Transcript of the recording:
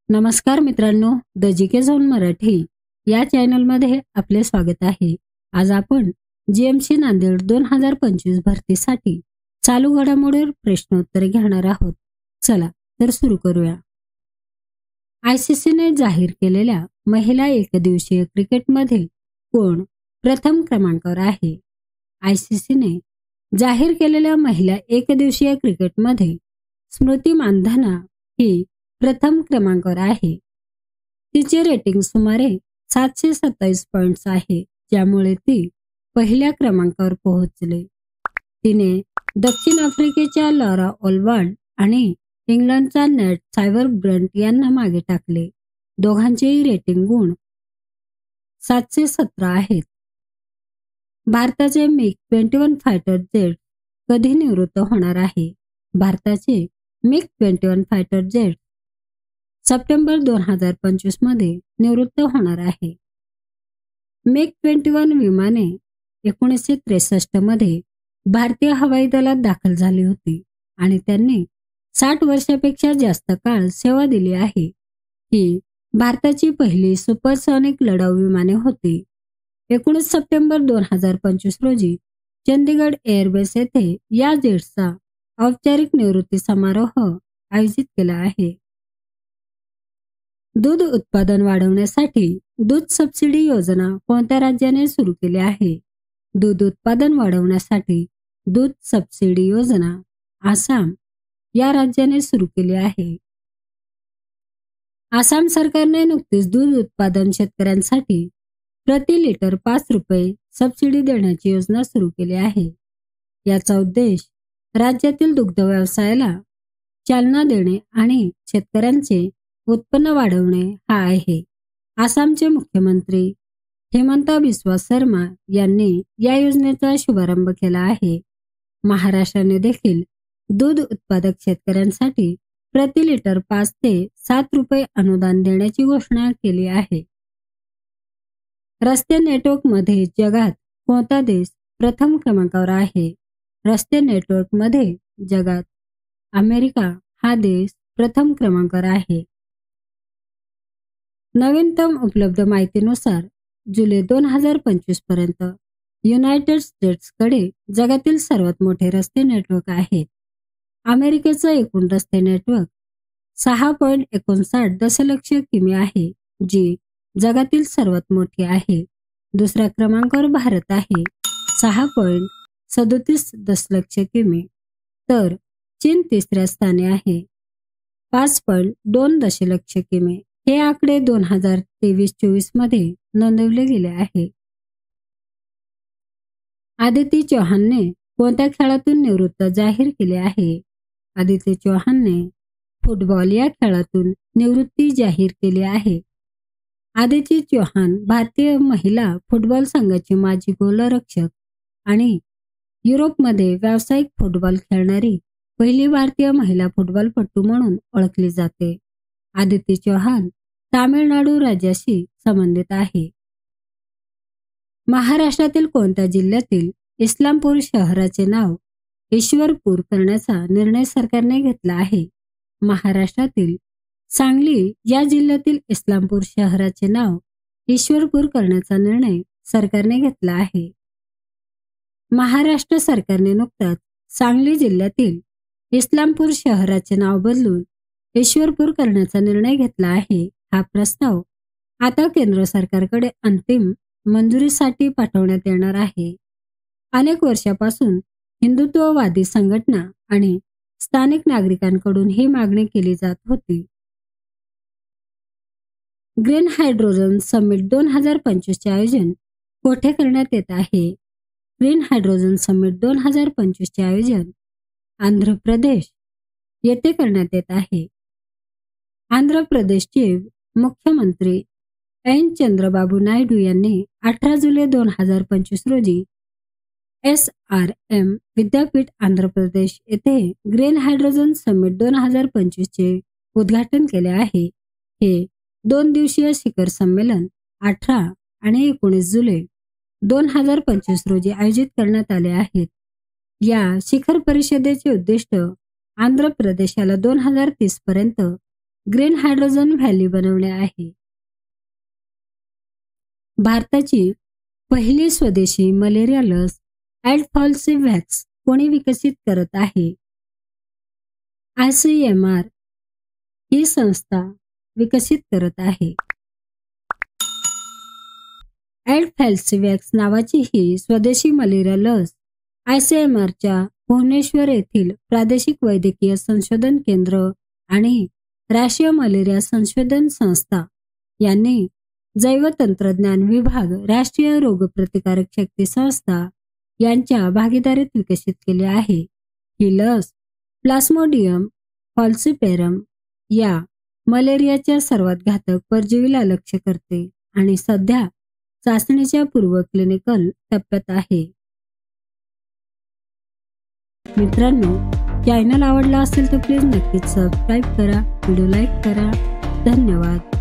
नमस्कार मित्रांनो, the GK zone Marathi या चॅनलमध्ये आपले स्वागत आहे. आज आपण जीएमसी नांदेड 2025 भरतीसाठी चालू घडामोडीवर प्रश्नोत्तरे घेणार आहोत. चला तर सुरू करूया. आयसीसीने जाहीर केलेल्या महिला एकदिवसीय क्रिकेटमध्ये कोण प्रथम क्रमांकावर आहे? आयसीसीने जाहीर केलेल्या महिला एकदिवसीय क्रिकेटमध्ये स्मृती मानधना ही प्रथम क्रमांकावर आहे. तिचे रेटिंग सुमारे 727 पॉइंट्स आहे, ज्यामुळे ती पहिल्या क्रमांकावर पोहोचले. तिने दक्षिण आफ्रिकेच्या लॉरा ओलवाल्ड आणि इंग्लंडचा नेट सायवर ब्रंट यांना मागे टाकले. दोघांचेही रेटिंग गुण 717 आहेत. भारताचे मिग 21 फायटर जेट कधी निवृत्त होणार आहे? भारताचे मिग 21 फायटर जेट सप्टेंबर 2025 मध्ये निवृत्त होणार आहे. मिग 21 विमाने 1963 मध्ये भारतीय हवाई दलात दाखल झाली होती आणि त्यांनी 60 वर्षापेक्षा जास्त काळ सेवा दिली आहे. ही भारताची पहिली सुपरसॉनिक लढाऊ विमाने होती. 19 सप्टेंबर 2025 रोजी चंदीगड एअरबेस येथे या जेट्सचा औपचारिक निवृत्ती समारोह आयोजित केला आहे. दूध उत्पादन वाढवण्यासाठी दूध सबसिडी योजना कोणत्या राज्याने सुरू केली आहे? दूध उत्पादन वाढवण्यासाठी दूध सबसिडी योजना आसाम या राज्याने सुरू केली आहे. आसाम सरकारने नुकतीच दूध उत्पादन शेतकऱ्यांसाठी प्रति लिटर 5 रुपये सबसिडी देण्याची योजना सुरू केली आहे. याचा उद्देश राज्यातील दुग्ध व्यवसायाला चालना देणे आणि शेतकऱ्यांचे उत्पन्न वाढवणे हा आहे. आसामचे मुख्यमंत्री हेमंता बिस्वा शर्मा यांनी या योजनेचा शुभारंभ केला आहे. महाराष्ट्राने देखील दूध उत्पादक शेतकऱ्यांसाठी प्रति लिटर 5 ते 7 रुपये अनुदान देण्याची घोषणा केली आहे. रस्ते नेटवर्कमध्ये जगात कोणता देश प्रथम क्रमांकावर आहे? रस्ते नेटवर्कमध्ये जगात अमेरिका हा देश प्रथम क्रमांकावर आहे. नवीनतम उपलब्ध माहितीनुसार जुलै 2025 पर्यंत युनायटेड स्टेट्सकडे जगातील सर्वात मोठे रस्ते नेटवर्क आहे. अमेरिकेचं एकूण रस्ते नेटवर्क 6.59 दशलक्ष किमी आहे, जी जगातील सर्वात मोठी आहे. दुसऱ्या क्रमांकावर भारत आहे 6.37 दशलक्ष किमी, तर चीन तिसऱ्या स्थानी आहे 5.2 दशलक्ष किमी. हे आकडे 2023-24 मध्ये नोंदवले गेले आहे. आदिती चौहानने कोणत्या खेळातून निवृत्त जाहीर केले आहे? आदिती चौहानने फुटबॉल या खेळातून निवृत्ती जाहीर केली आहे. आदिती चौहान भारतीय महिला फुटबॉल संघाची माजी गोलरक्षक आणि युरोपमध्ये व्यावसायिक फुटबॉल खेळणारी पहिली भारतीय महिला फुटबॉलपटू म्हणून ओळखली जाते. आदिती चौहान तामिळनाडू राज्याशी संबंधित आहे. महाराष्ट्रातील कोणत्या जिल्ह्यातील इस्लामपूर शहराचे नाव ईश्वरपूर करण्याचा निर्णय सरकारने घेतला आहे? महाराष्ट्रातील सांगली या जिल्ह्यातील इस्लामपूर शहराचे नाव ईश्वरपूर करण्याचा निर्णय सरकारने घेतला आहे. महाराष्ट्र सरकारने नुकताच सांगली जिल्ह्यातील इस्लामपूर शहराचे नाव बदलून ईश्वरपूर करण्याचा निर्णय घेतला आहे. हा प्रस्ताव आता केंद्र सरकारकडे अंतिम मंजुरीसाठी पाठवण्यात येणार आहे. अनेक वर्षापासून हिंदुत्ववादी संघटना आणि स्थानिक नागरिकांकडून ही मागणी केली जात होती. ग्रीन हायड्रोजन समिट 2025 चे आयोजन कोठे करण्यात येत आहे? ग्रीन हायड्रोजन समिट 2025 चे आयोजन आंध्र प्रदेश येथे करण्यात येत आहे. आंध्र प्रदेशचे मुख्यमंत्री एन चंद्रबाबू नायडू यांनी 18 जुलै 2025 रोजी SRM विद्यापीठ आंध्र प्रदेश येथे ग्रीन हायड्रोजन समिट 2025 चे उद्घाटन केले आहे. हे 2 दिवसीय शिखर संमेलन 18 आणि 19 जुलै 2025 रोजी आयोजित करण्यात आले आहेत. या शिखर परिषदेचे उद्दिष्ट आंध्र प्रदेशाला 2030 पर्यंत ग्रीन हायड्रोजन व्हॅली बनवले आहे. भारताची पहिली स्वदेशी मलेरिया लस ॲडफॉल्सिव्हॅक्स कोणी विकसित करत आहे? ICMR ही संस्था विकसित करत आहे. ॲडफॉल्सिव्हॅक्स नावाची ही स्वदेशी मलेरिया लस ICMRच्या भुवनेश्वर येथील प्रादेशिक वैद्यकीय संशोधन केंद्र आणि राष्ट्रीय मलेरिया संशोधन संस्था यांनी जैवतंत्रज्ञान विभाग, राष्ट्रीय रोगप्रतिकारक शक्ती संस्था यांच्या भागीदारीत विकसित केली आहे. ही लस प्लास्मोडियम फॉल्सिपेरम या मलेरियाच्या सर्वात घातक परजीवीला लक्ष्य करते आणि सध्या चाचणीच्या पूर्व क्लिनिकल टप्प्यात आहे. मित्रांनो, चॅनल आवडला असेल तर प्लीज नक्कीच सबस्क्राईब करा, व्हिडिओ लाईक करा. धन्यवाद.